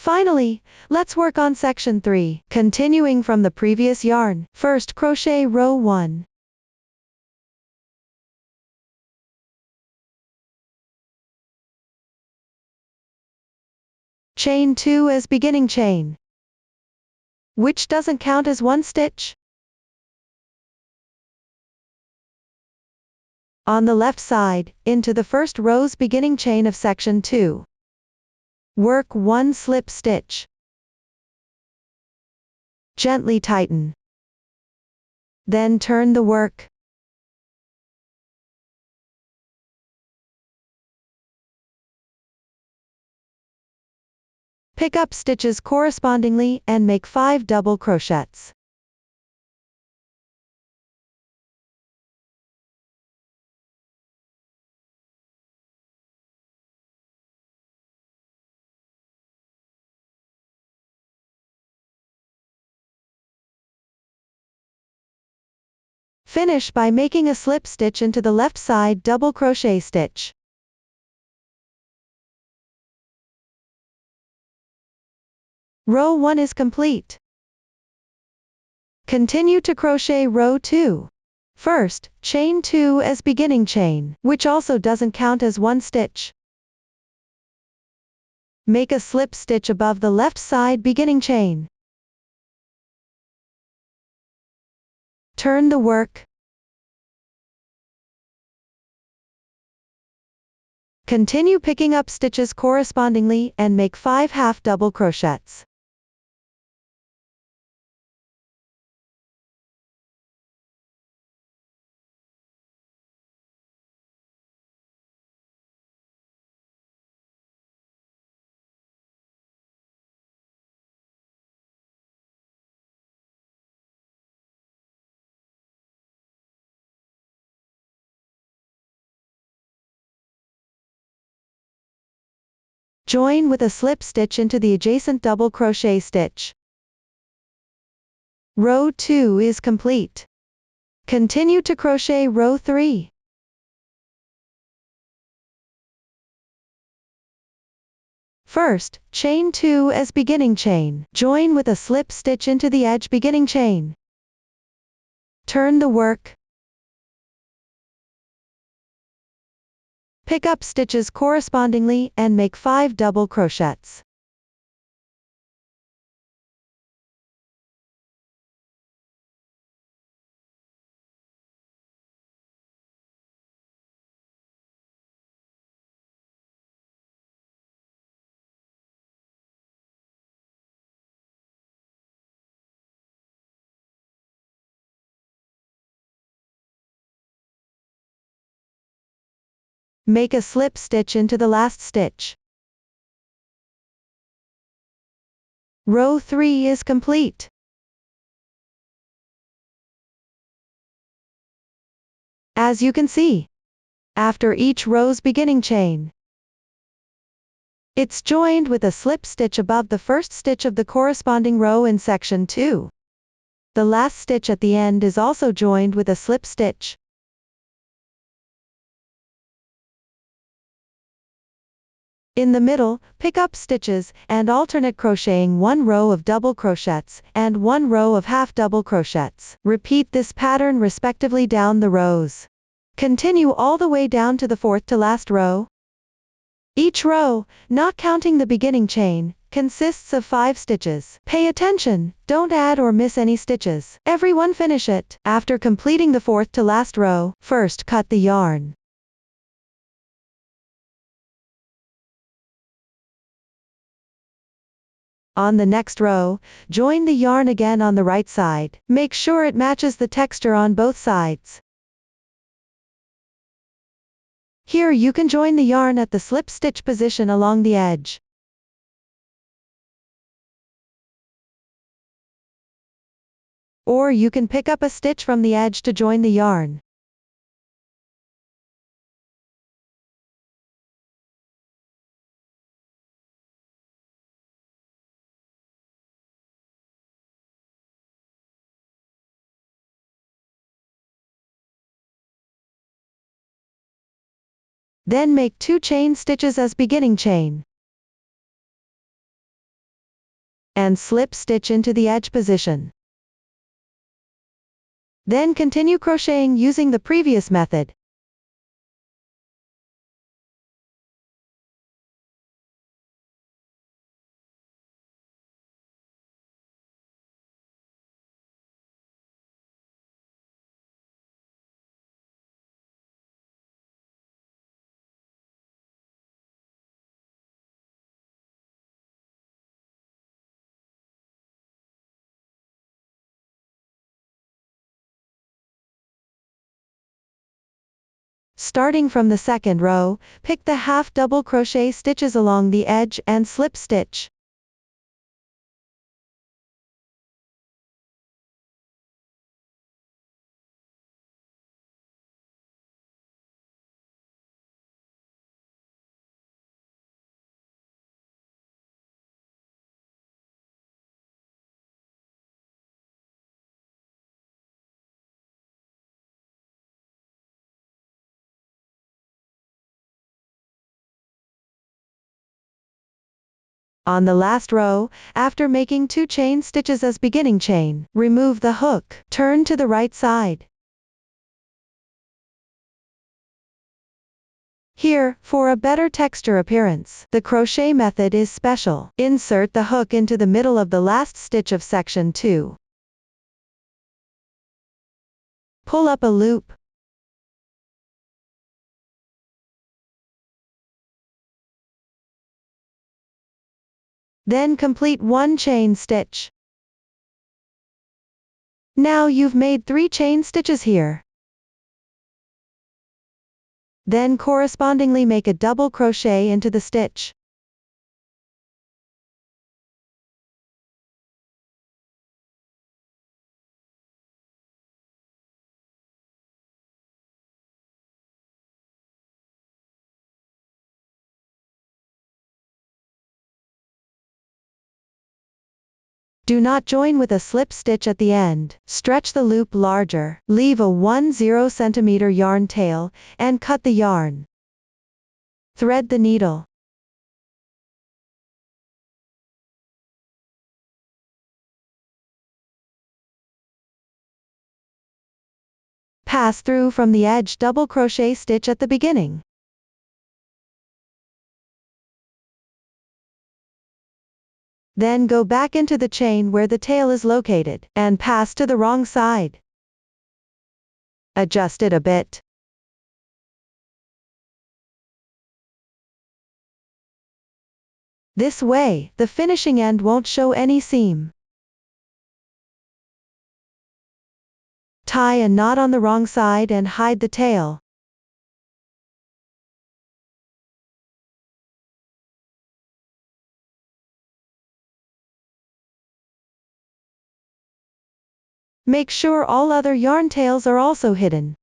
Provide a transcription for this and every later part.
Finally, let's work on section 3. Continuing from the previous yarn, first crochet row 1. Chain 2 as beginning chain, which doesn't count as one stitch. On the left side, into the first row's beginning chain of section 2. Work 1 slip stitch. Gently tighten. Then turn the work. Pick up stitches correspondingly and make 5 double crochets. Finish by making a slip stitch into the left side double crochet stitch. Row 1 is complete. Continue to crochet row 2. First, chain 2 as beginning chain, which also doesn't count as one stitch. Make a slip stitch above the left side beginning chain. Turn the work. Continue picking up stitches correspondingly and make 5 half double crochets. Join with a slip stitch into the adjacent double crochet stitch. Row 2 is complete. Continue to crochet row 3. First, chain 2 as beginning chain. Join with a slip stitch into the edge beginning chain. Turn the work. Pick up stitches correspondingly and make 5 double crochets. Make a slip stitch into the last stitch. Row 3 is complete. As you can see, after each row's beginning chain, it's joined with a slip stitch above the first stitch of the corresponding row in section 2. The last stitch at the end is also joined with a slip stitch. In the middle, pick up stitches, and alternate crocheting 1 row of double crochets, and 1 row of half double crochets. Repeat this pattern respectively down the rows. Continue all the way down to the 4th to last row. Each row, not counting the beginning chain, consists of 5 stitches. Pay attention, don't add or miss any stitches. Everyone finish it. After completing the 4th to last row, first cut the yarn. On the next row, join the yarn again on the right side. Make sure it matches the texture on both sides. Here you can join the yarn at the slip stitch position along the edge. Or you can pick up a stitch from the edge to join the yarn. Then make 2 chain stitches as beginning chain. and slip stitch into the edge position. Then continue crocheting using the previous method. Starting from the second row, pick the half double crochet stitches along the edge and slip stitch. On the last row, after making 2 chain stitches as beginning chain, remove the hook, turn to the right side. Here, for a better texture appearance, the crochet method is special. Insert the hook into the middle of the last stitch of section 2. Pull up a loop. Then complete 1 chain stitch. Now you've made 3 chain stitches here. Then correspondingly make a double crochet into the stitch. Do not join with a slip stitch at the end. Stretch the loop larger, leave a 10 cm yarn tail, and cut the yarn. Thread the needle. Pass through from the edge double crochet stitch at the beginning. Then go back into the chain where the tail is located, and pass to the wrong side. Adjust it a bit. This way, the finishing end won't show any seam. Tie a knot on the wrong side and hide the tail. Make sure all other yarn tails are also hidden.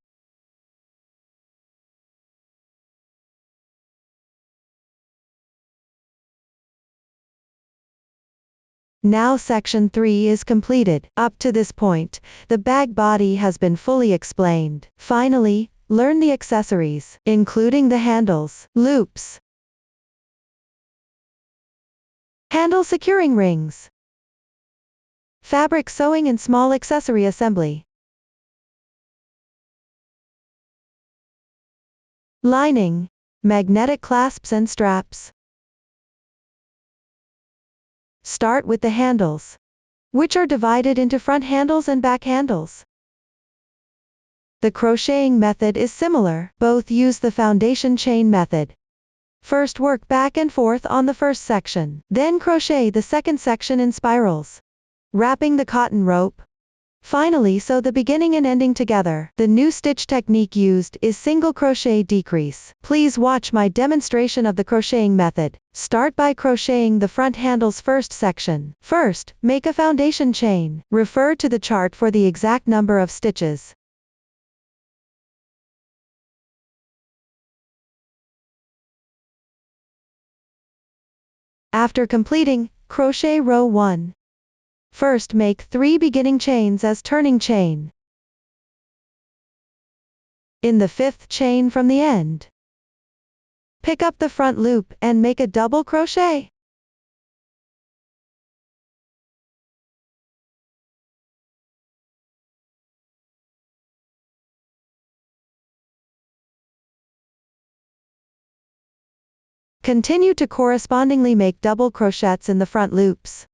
Now section 3 is completed. Up to this point, the bag body has been fully explained. Finally, learn the accessories, including the handles, loops, handle securing rings, fabric sewing and small accessory assembly, lining, magnetic clasps and straps. Start with the handles, which are divided into front handles and back handles. The crocheting method is similar, both use the foundation chain method. First work back and forth on the first section, then crochet the second section in spirals, wrapping the cotton rope. Finally sew the beginning and ending together. The new stitch technique used is single crochet decrease. Please watch my demonstration of the crocheting method. Start by crocheting the front handle's first section. First, make a foundation chain. Refer to the chart for the exact number of stitches. After completing, crochet row 1. First make 3 beginning chains as turning chain. In the 5th chain from the end, pick up the front loop and make a double crochet. Continue to correspondingly make double crochets in the front loops.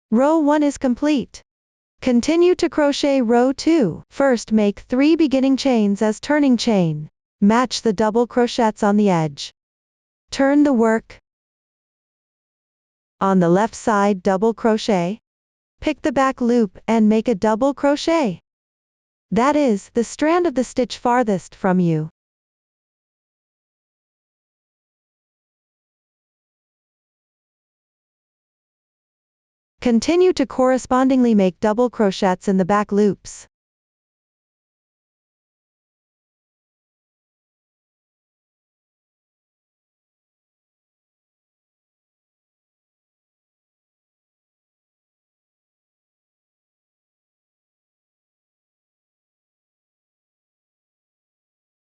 Row 1 is complete. Continue to crochet row 2. First make 3 beginning chains as turning chain. Match the double crochets on the edge. Turn the work. On the left side double crochet. Pick the back loop and make a double crochet. That is, the strand of the stitch farthest from you. Continue to correspondingly make double crochets in the back loops.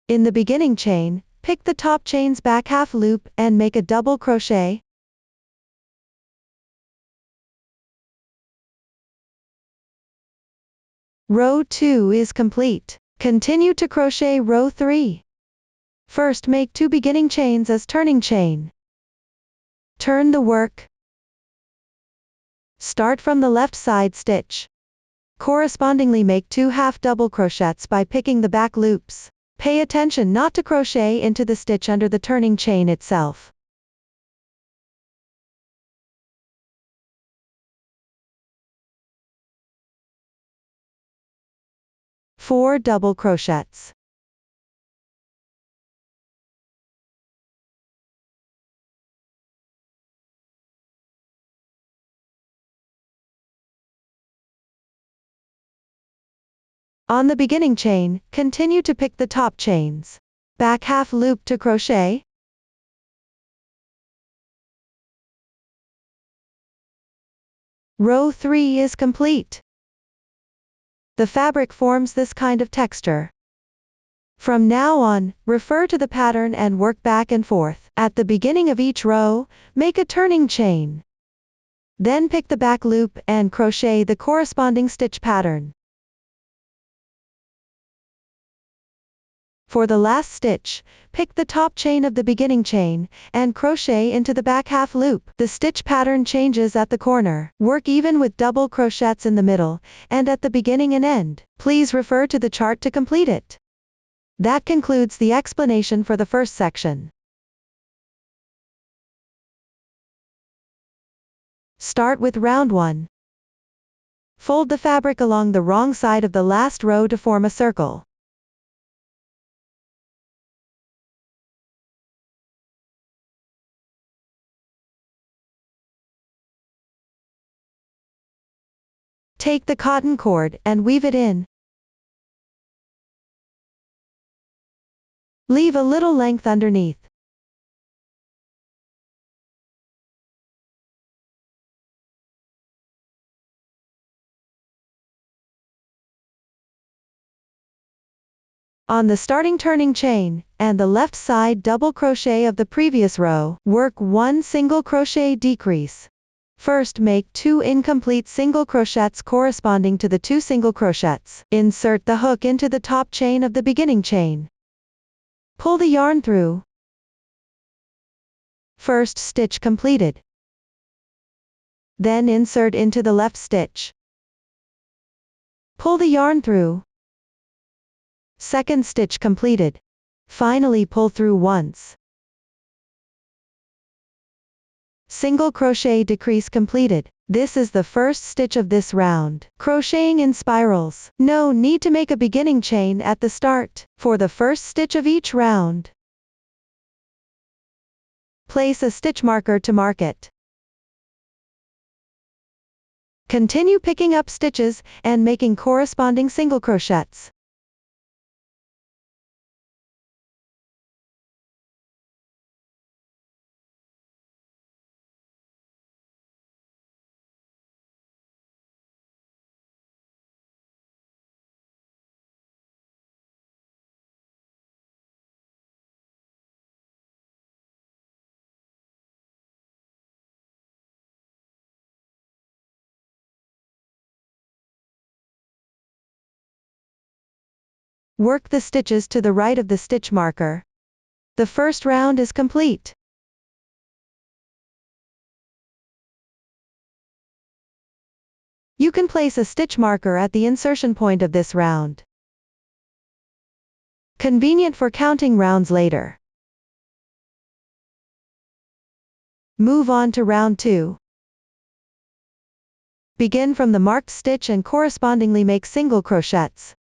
In the beginning chain, pick the top chain's back half loop and make a double crochet. Row 2 is complete. Continue to crochet row 3. First make 2 beginning chains as turning chain. Turn the work. Start from the left side stitch. Correspondingly make 2 half double crochets by picking the back loops. Pay attention not to crochet into the stitch under the turning chain itself. Four double crochets. On the beginning chain, continue to pick the top chains. Back half loop to crochet. Row 3 is complete. The fabric forms this kind of texture. From now on, refer to the pattern and work back and forth. At the beginning of each row, make a turning chain. Then pick the back loop and crochet the corresponding stitch pattern. For the last stitch, pick the top chain of the beginning chain, and crochet into the back half loop. The stitch pattern changes at the corner. Work even with double crochets in the middle, and at the beginning and end. Please refer to the chart to complete it. That concludes the explanation for the first section. Start with round 1. Fold the fabric along the wrong side of the last row to form a circle. Take the cotton cord and weave it in. Leave a little length underneath. On the starting turning chain, and the left side double crochet of the previous row, work 1 single crochet decrease. First make 2 incomplete single crochets corresponding to the 2 single crochets. Insert the hook into the top chain of the beginning chain. Pull the yarn through. First stitch completed. Then insert into the left stitch. Pull the yarn through. Second stitch completed. Finally pull through once. Single crochet decrease completed. This is the first stitch of this round. Crocheting in spirals. No need to make a beginning chain at the start. For the first stitch of each round, place a stitch marker to mark it. Continue picking up stitches and making corresponding single crochets. Work the stitches to the right of the stitch marker. The first round is complete. You can place a stitch marker at the insertion point of this round. Convenient for counting rounds later. Move on to round 2. Begin from the marked stitch and correspondingly make single crochets.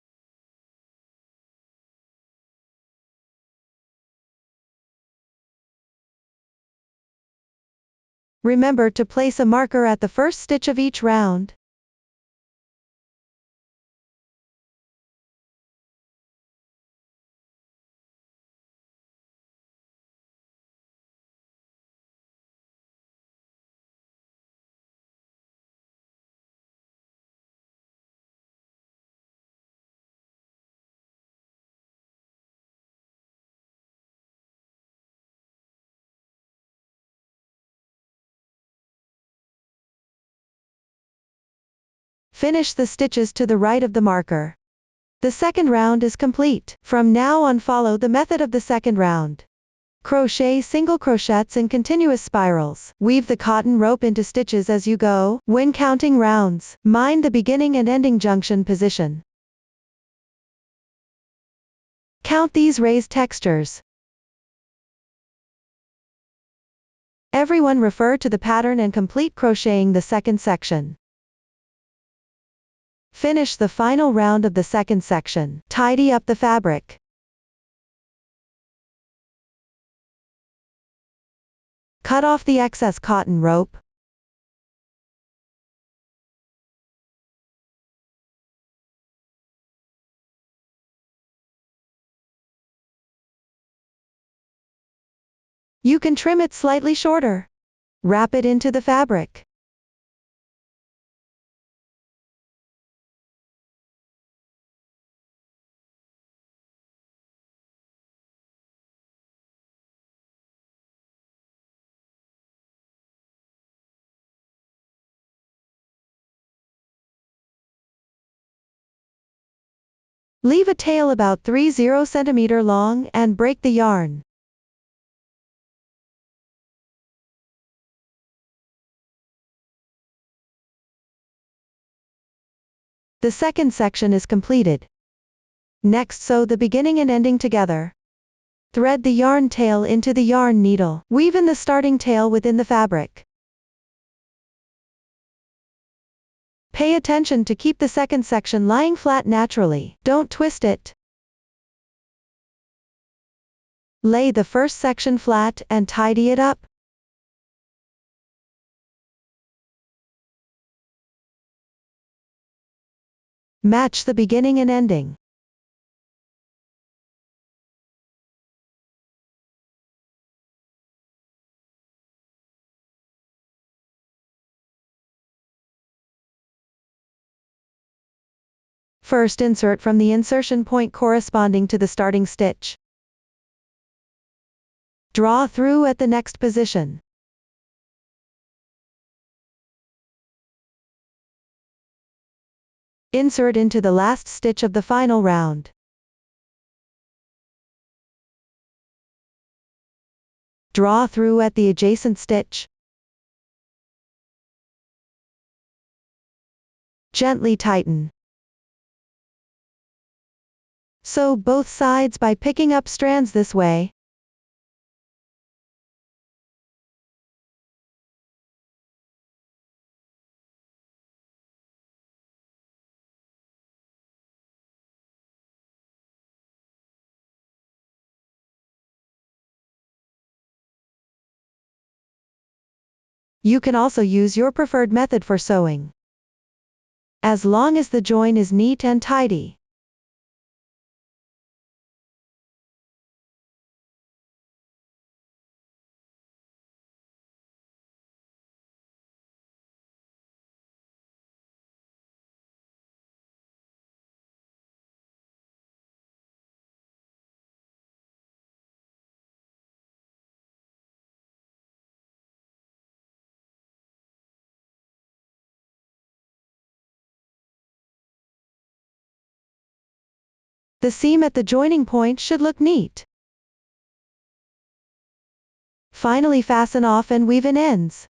Remember to place a marker at the first stitch of each round. Finish the stitches to the right of the marker. The second round is complete. From now on follow the method of the second round. Crochet single crochets in continuous spirals. Weave the cotton rope into stitches as you go. When counting rounds, mind the beginning and ending junction position. Count these raised textures. Everyone refer to the pattern and complete crocheting the second section. Finish the final round of the second section. Tidy up the fabric. Cut off the excess cotton rope. You can trim it slightly shorter. Wrap it into the fabric. Leave a tail about 30 cm long and break the yarn. The second section is completed. Next, sew the beginning and ending together. Thread the yarn tail into the yarn needle. Weave in the starting tail within the fabric. Pay attention to keep the second section lying flat naturally. Don't twist it. Lay the first section flat and tidy it up. Match the beginning and ending. First, insert from the insertion point corresponding to the starting stitch. Draw through at the next position. Insert into the last stitch of the final round. Draw through at the adjacent stitch. Gently tighten. Sew both sides by picking up strands this way. You can also use your preferred method for sewing, as long as the join is neat and tidy. The seam at the joining point should look neat. Finally, fasten off and weave in ends.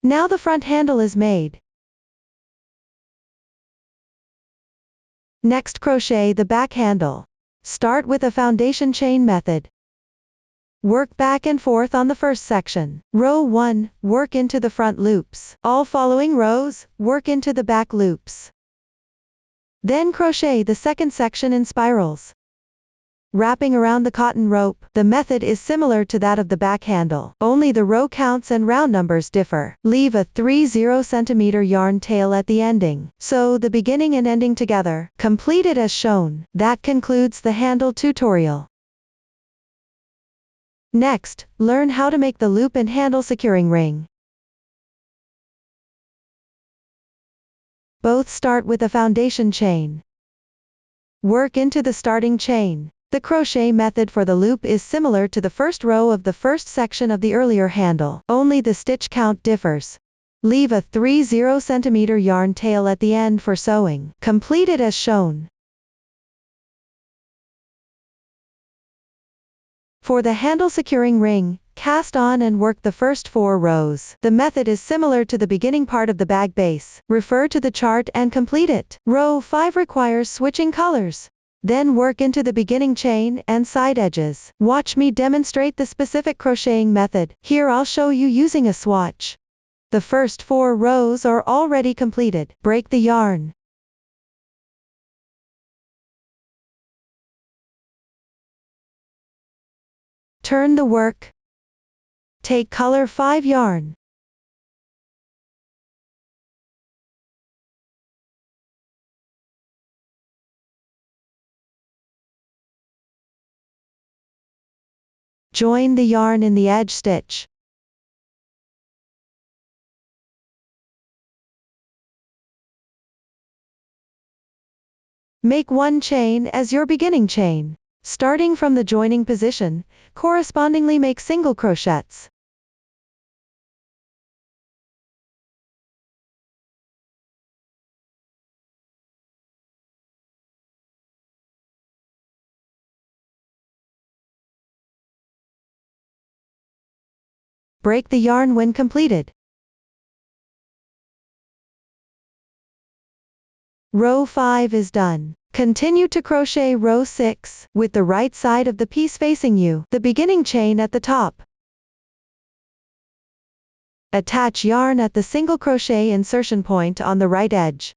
Now the front handle is made. Next, crochet the back handle. Start with a foundation chain method. Work back and forth on the first section. Row 1, work into the front loops. All following rows, work into the back loops. Then crochet the second section in spirals. Wrapping around the cotton rope, the method is similar to that of the back handle, only the row counts and round numbers differ. Leave a 30 cm yarn tail at the ending. Sew the beginning and ending together. Complete it as shown. That concludes the handle tutorial. Next, learn how to make the loop and handle securing ring. Both start with a foundation chain. Work into the starting chain. The crochet method for the loop is similar to the first row of the first section of the earlier handle, only the stitch count differs. Leave a 30 cm yarn tail at the end for sewing. Complete it as shown. For the handle securing ring, cast on and work the first 4 rows. The method is similar to the beginning part of the bag base. Refer to the chart and complete it. Row 5 requires switching colors. Then work into the beginning chain and side edges. Watch me demonstrate the specific crocheting method. Here I'll show you using a swatch. The first 4 rows are already completed. Break the yarn. Turn the work. Take color 5 yarn. Join the yarn in the edge stitch. Make 1 chain as your beginning chain. Starting from the joining position, correspondingly make single crochets. Break the yarn when completed. Row 5 is done. Continue to crochet row 6, with the right side of the piece facing you, the beginning chain at the top. Attach yarn at the single crochet insertion point on the right edge.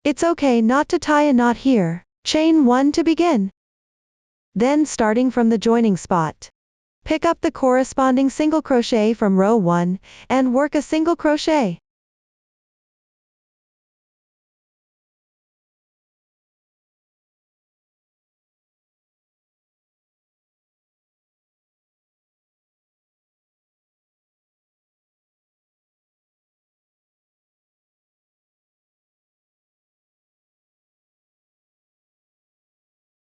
It's okay not to tie a knot here. Chain 1 to begin. Then starting from the joining spot, pick up the corresponding single crochet from row 1, and work a single crochet.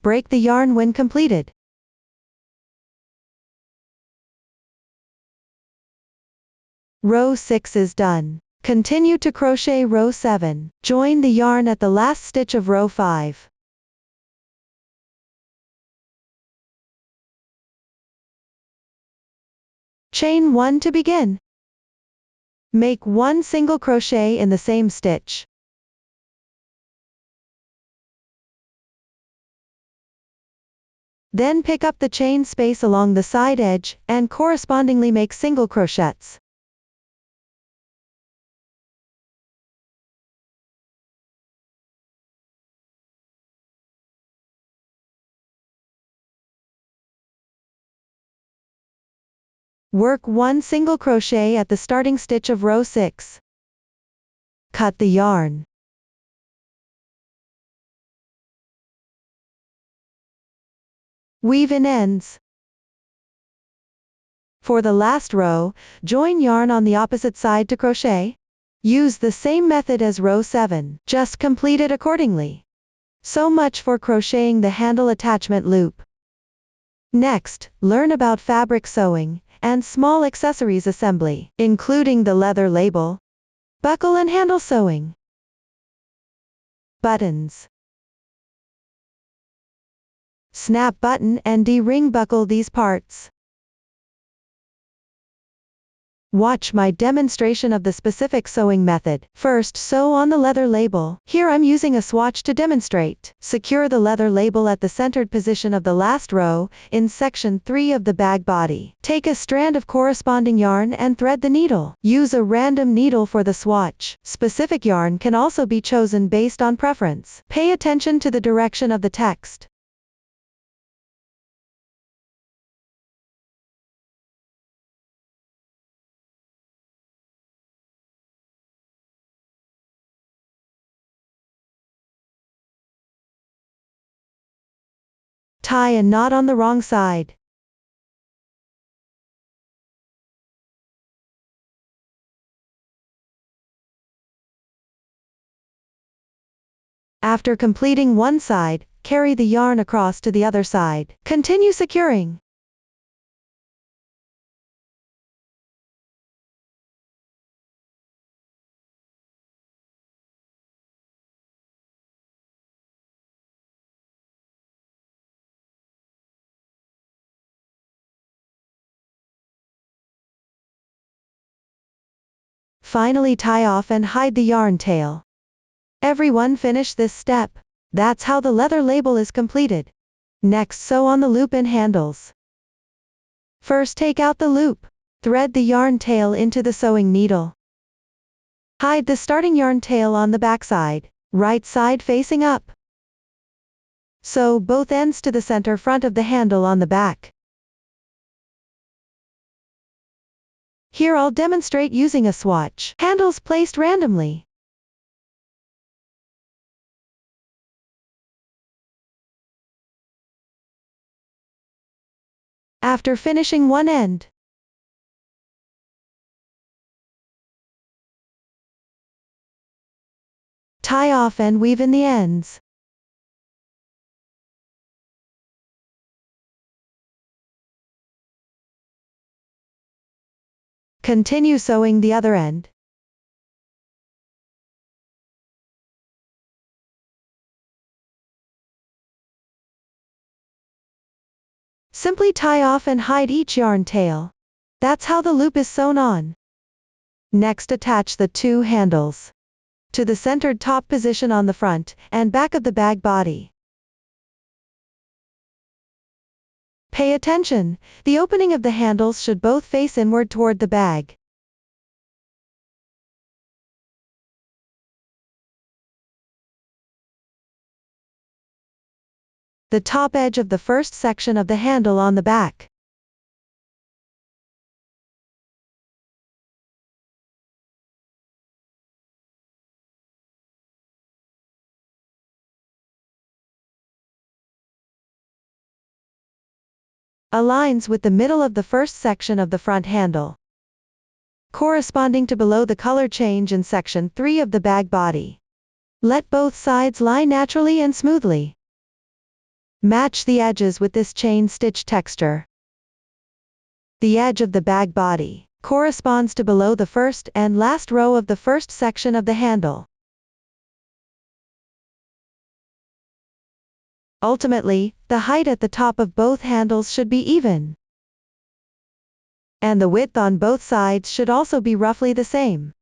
Break the yarn when completed. Row 6 is done. Continue to crochet row 7. Join the yarn at the last stitch of row 5. Chain 1 to begin. Make 1 single crochet in the same stitch. Then pick up the chain space along the side edge, and correspondingly make single crochets. Work 1 single crochet at the starting stitch of row 6. Cut the yarn. Weave in ends. For the last row, join yarn on the opposite side to crochet. Use the same method as row 7, just complete it accordingly. So much for crocheting the handle attachment loop. Next, learn about fabric sewing and small accessories assembly, including the leather label, buckle and handle sewing, buttons, snap button and D-ring buckle these parts. Watch my demonstration of the specific sewing method. First, sew on the leather label. Here I'm using a swatch to demonstrate. Secure the leather label at the centered position of the last row, in section 3 of the bag body. Take a strand of corresponding yarn and thread the needle. Use a random needle for the swatch. Specific yarn can also be chosen based on preference. Pay attention to the direction of the text. Tie a knot on the wrong side. After completing one side, carry the yarn across to the other side. Continue securing. Finally tie off and hide the yarn tail. Everyone finish this step. That's how the leather label is completed. Next, sew on the loop and handles. First, take out the loop. Thread the yarn tail into the sewing needle. Hide the starting yarn tail on the back side, right side facing up. Sew both ends to the center front of the handle on the back. Here I'll demonstrate using a swatch. Handles placed randomly. After finishing one end, tie off and weave in the ends. Continue sewing the other end. Simply tie off and hide each yarn tail. That's how the loop is sewn on. Next, attach the two handles to the centered top position on the front and back of the bag body. Pay attention, the opening of the handles should both face inward toward the bag. The top edge of the first section of the handle on the back. Aligns with the middle of the first section of the front handle, corresponding to below the color change in section 3 of the bag body. Let both sides lie naturally and smoothly. Match the edges with this chain stitch texture. The edge of the bag body corresponds to below the first and last row of the first section of the handle. Ultimately, the height at the top of both handles should be even. And the width on both sides should also be roughly the same.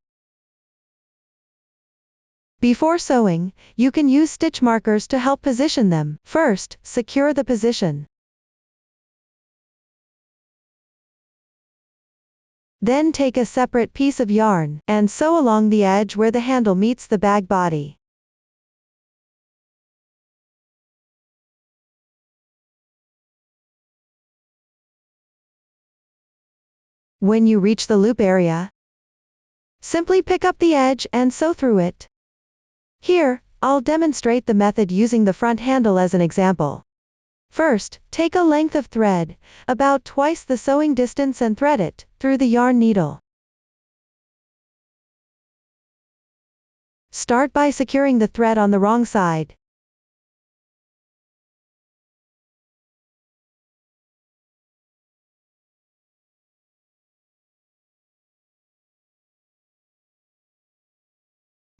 Before sewing, you can use stitch markers to help position them. First, secure the position. Then take a separate piece of yarn and sew along the edge where the handle meets the bag body. When you reach the loop area, simply pick up the edge and sew through it. Here, I'll demonstrate the method using the front handle as an example. First, take a length of thread, about twice the sewing distance, and thread it through the yarn needle. Start by securing the thread on the wrong side.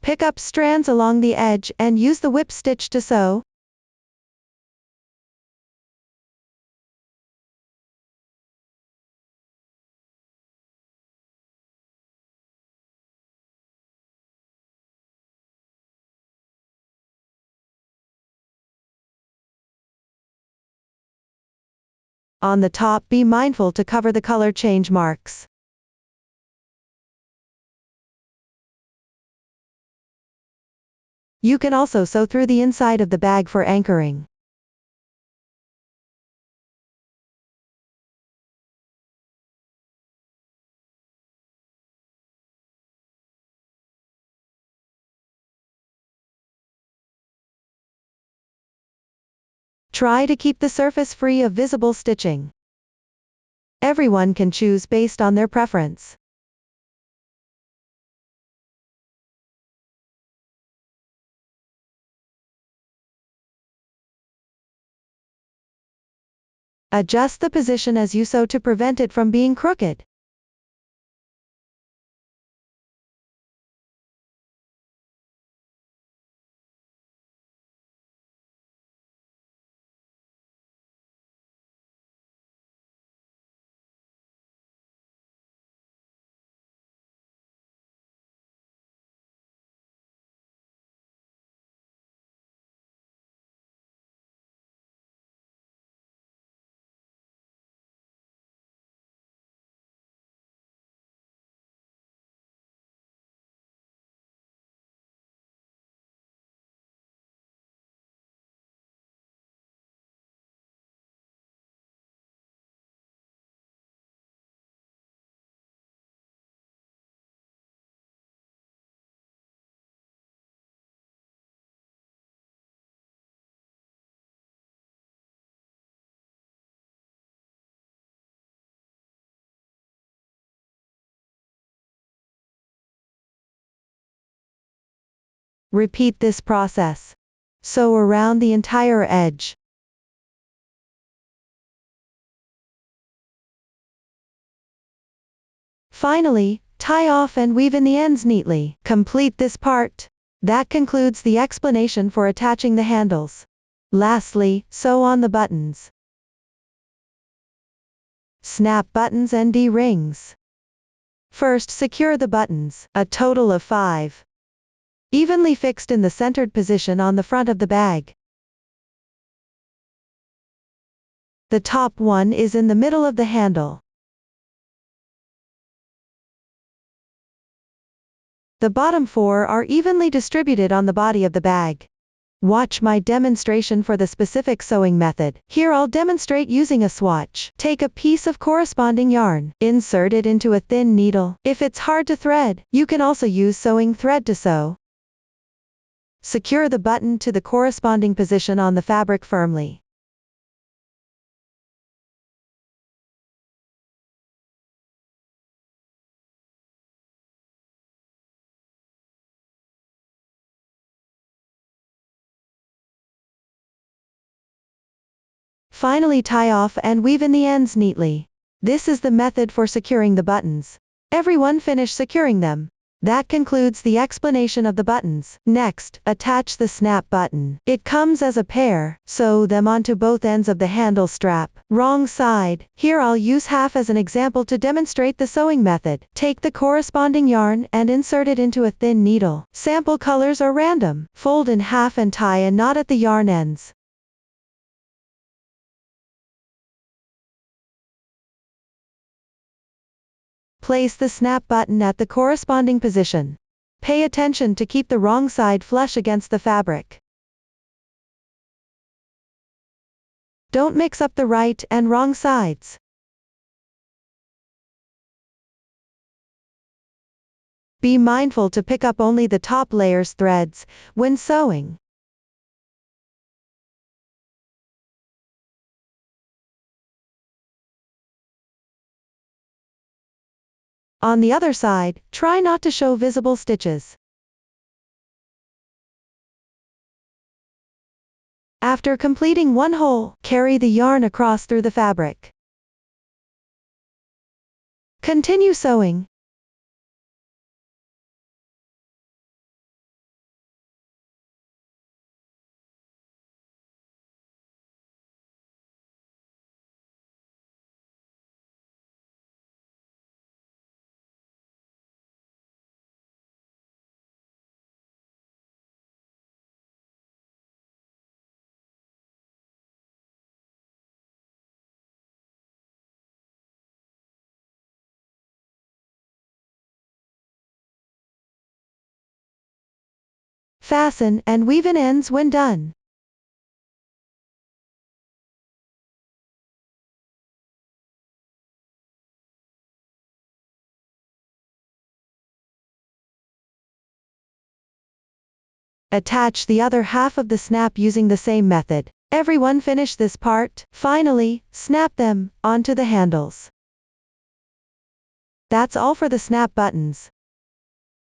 Pick up strands along the edge and use the whip stitch to sew. On the top, be mindful to cover the color change marks. You can also sew through the inside of the bag for anchoring. Try to keep the surface free of visible stitching. Everyone can choose based on their preference. Adjust the position as you sew to prevent it from being crooked. Repeat this process. Sew around the entire edge. Finally, tie off and weave in the ends neatly. Complete this part. That concludes the explanation for attaching the handles. Lastly, sew on the buttons. Snap buttons and D-rings. First, secure the buttons, a total of 5. Evenly fixed in the centered position on the front of the bag. The top one is in the middle of the handle. The bottom 4 are evenly distributed on the body of the bag. Watch my demonstration for the specific sewing method. Here I'll demonstrate using a swatch. Take a piece of corresponding yarn, insert it into a thin needle. If it's hard to thread, you can also use sewing thread to sew. Secure the button to the corresponding position on the fabric firmly. Finally, tie off and weave in the ends neatly. This is the method for securing the buttons. Everyone finish securing them. That concludes the explanation of the buttons. Next, attach the snap button. It comes as a pair. Sew them onto both ends of the handle strap. Wrong side. Here I'll use half as an example to demonstrate the sewing method. Take the corresponding yarn and insert it into a thin needle. Sample colors are random. Fold in half and tie a knot at the yarn ends. Place the snap button at the corresponding position. Pay attention to keep the wrong side flush against the fabric. Don't mix up the right and wrong sides. Be mindful to pick up only the top layer's threads when sewing. On the other side, try not to show visible stitches. After completing one hole, carry the yarn across through the fabric. Continue sewing. Fasten and weave in ends when done. Attach the other half of the snap using the same method. Everyone finish this part. Finally, snap them onto the handles. That's all for the snap buttons.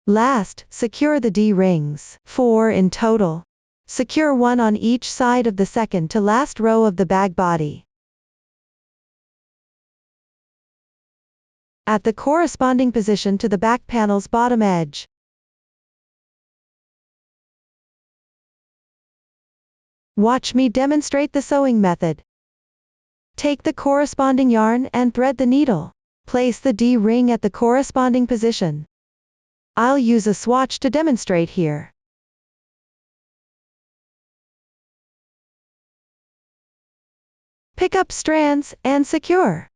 Last, secure the D-rings. 4 in total. Secure one on each side of the second to last row of the bag body. At the corresponding position to the back panel's bottom edge. Watch me demonstrate the sewing method. Take the corresponding yarn and thread the needle. Place the D-ring at the corresponding position. I'll use a swatch to demonstrate here. Pick up strands and secure.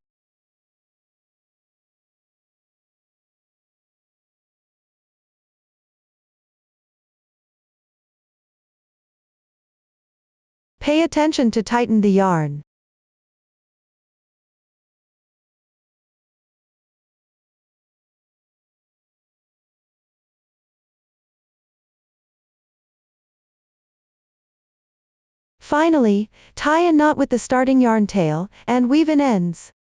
Pay attention to tighten the yarn. Finally, tie a knot with the starting yarn tail, and weave in ends.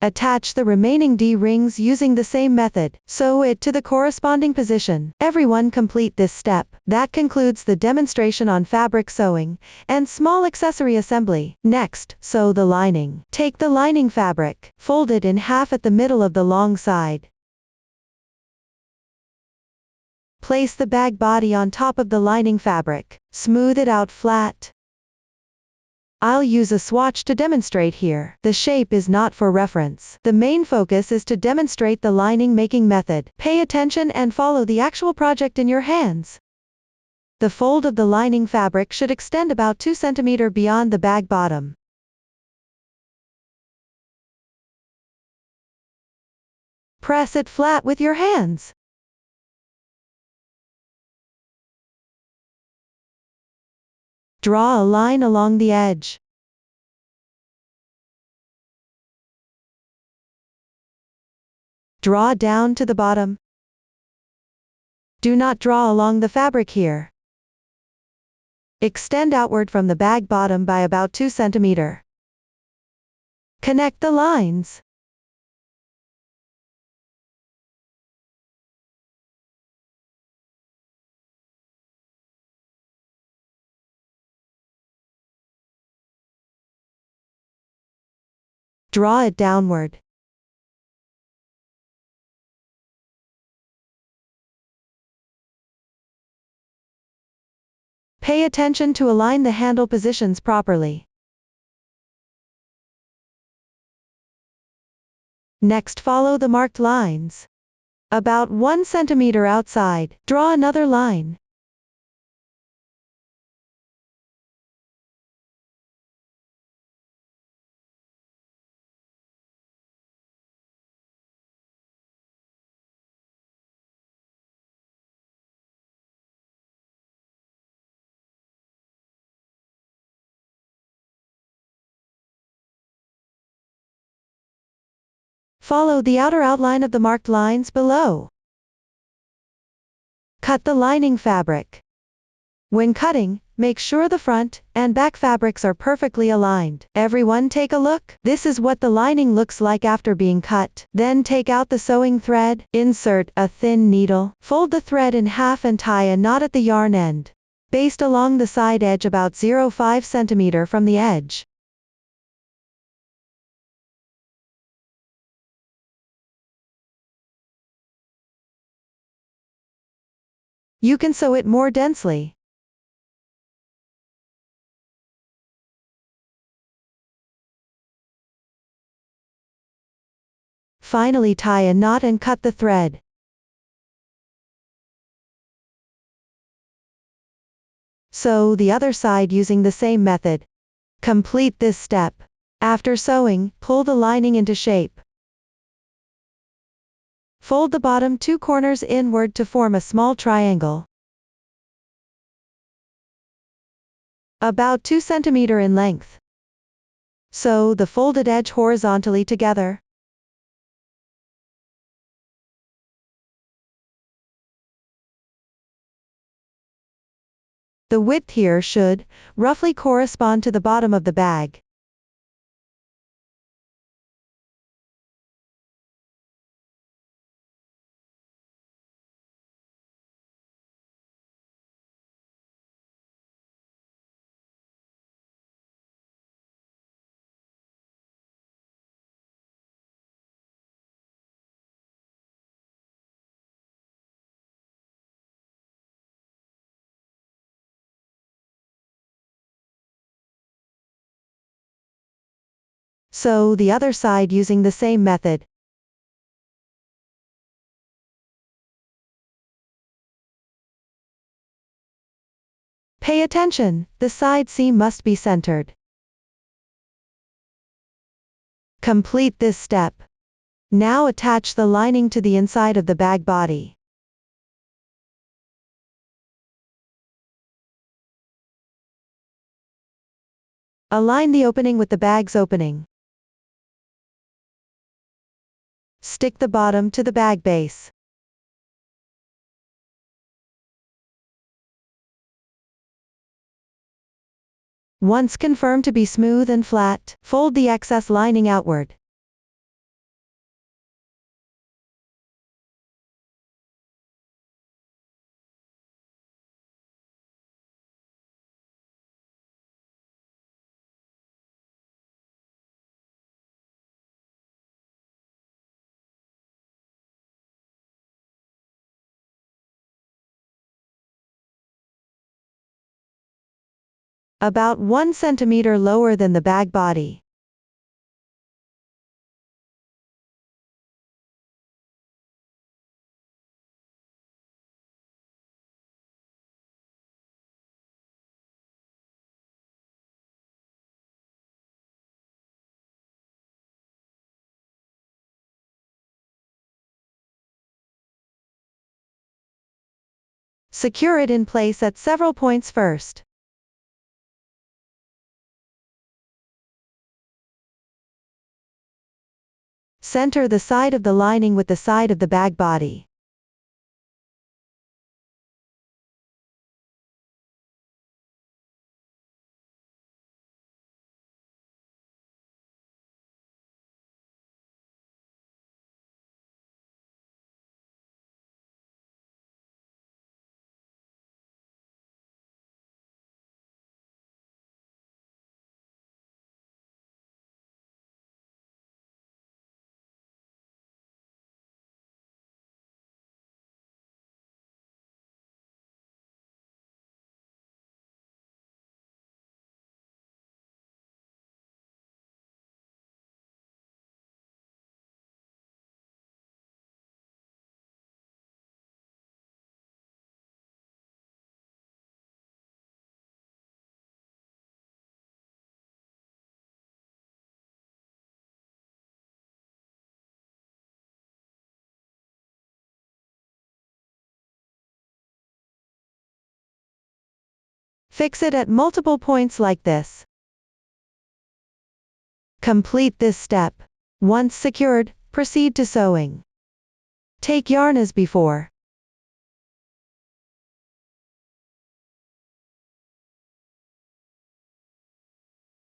Attach the remaining D-rings using the same method. Sew it to the corresponding position. Everyone complete this step. That concludes the demonstration on fabric sewing and small accessory assembly. Next, sew the lining. Take the lining fabric, fold it in half at the middle of the long side. Place the bag body on top of the lining fabric. Smooth it out flat. I'll use a swatch to demonstrate here. The shape is not for reference. The main focus is to demonstrate the lining making method. Pay attention and follow the actual project in your hands. The fold of the lining fabric should extend about 2 cm beyond the bag bottom. Press it flat with your hands. Draw a line along the edge. Draw down to the bottom. Do not draw along the fabric here. Extend outward from the bag bottom by about 2 cm. Connect the lines. Draw it downward. Pay attention to align the handle positions properly. Next, follow the marked lines. About 1 cm outside, draw another line. Follow the outer outline of the marked lines below. Cut the lining fabric. When cutting, make sure the front and back fabrics are perfectly aligned. Everyone take a look. This is what the lining looks like after being cut. Then take out the sewing thread, insert a thin needle, fold the thread in half and tie a knot at the yarn end. Baste along the side edge about 0.5 cm from the edge. You can sew it more densely. Finally, tie a knot and cut the thread. Sew the other side using the same method. Complete this step. After sewing, pull the lining into shape. Fold the bottom 2 corners inward to form a small triangle. About 2 cm in length. Sew the folded edge horizontally together. The width here should roughly correspond to the bottom of the bag. Sew the other side using the same method. Pay attention, the side seam must be centered. Complete this step. Now attach the lining to the inside of the bag body. Align the opening with the bag's opening. Stick the bottom to the bag base. Once confirmed to be smooth and flat, fold the excess lining outward. About 1 cm lower than the bag body. Secure it in place at several points first. Center the side of the lining with the side of the bag body. Fix it at multiple points like this. Complete this step. Once secured, proceed to sewing. Take yarn as before.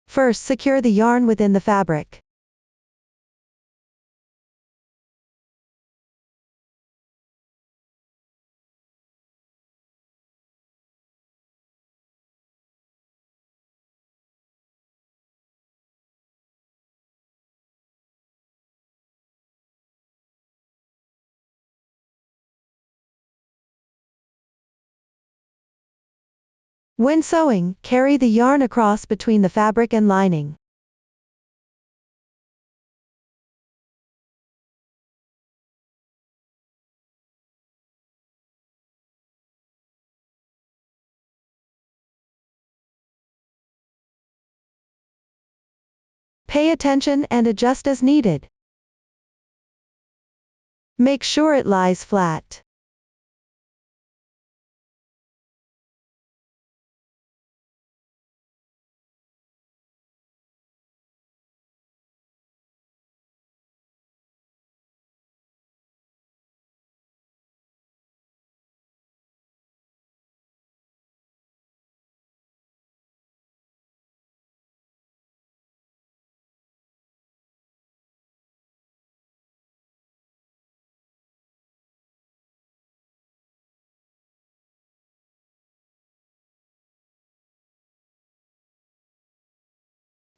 First, secure the yarn within the fabric. When sewing, carry the yarn across between the fabric and lining. Pay attention and adjust as needed. Make sure it lies flat.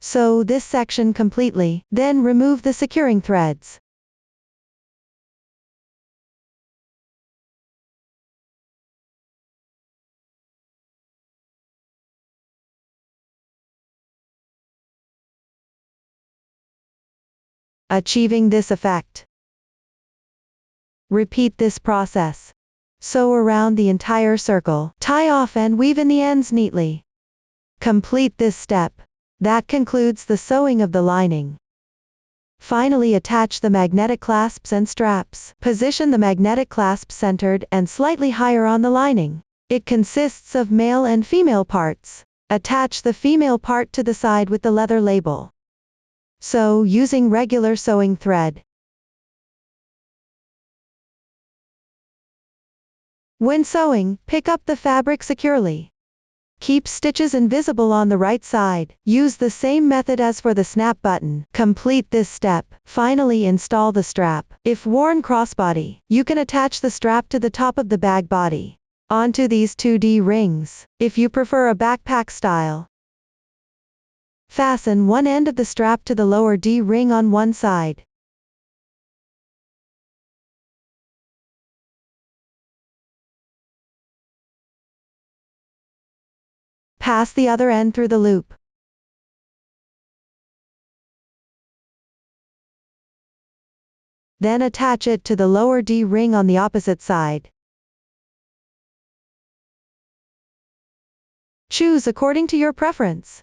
Sew this section completely, then remove the securing threads. Achieving this effect. Repeat this process. Sew around the entire circle, tie off and weave in the ends neatly. Complete this step. That concludes the sewing of the lining. Finally, attach the magnetic clasps and straps. Position the magnetic clasp centered and slightly higher on the lining. It consists of male and female parts. Attach the female part to the side with the leather label. Sew using regular sewing thread. When sewing, pick up the fabric securely. Keep stitches invisible on the right side. Use the same method as for the snap button. Complete this step. Finally, install the strap. If worn crossbody, you can attach the strap to the top of the bag body. Onto these 2D rings. If you prefer a backpack style, fasten one end of the strap to the lower D ring on one side. Pass the other end through the loop. Then attach it to the lower D ring on the opposite side. Choose according to your preference.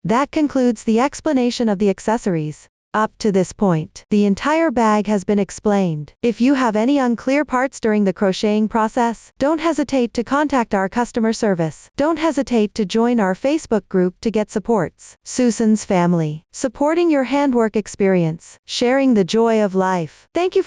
That concludes the explanation of the accessories. Up to this point, the entire bag has been explained. If you have any unclear parts during the crocheting process, don't hesitate to contact our customer service. Don't hesitate to join our Facebook group to get supports. Susan's family, supporting your handwork experience, sharing the joy of life. Thank you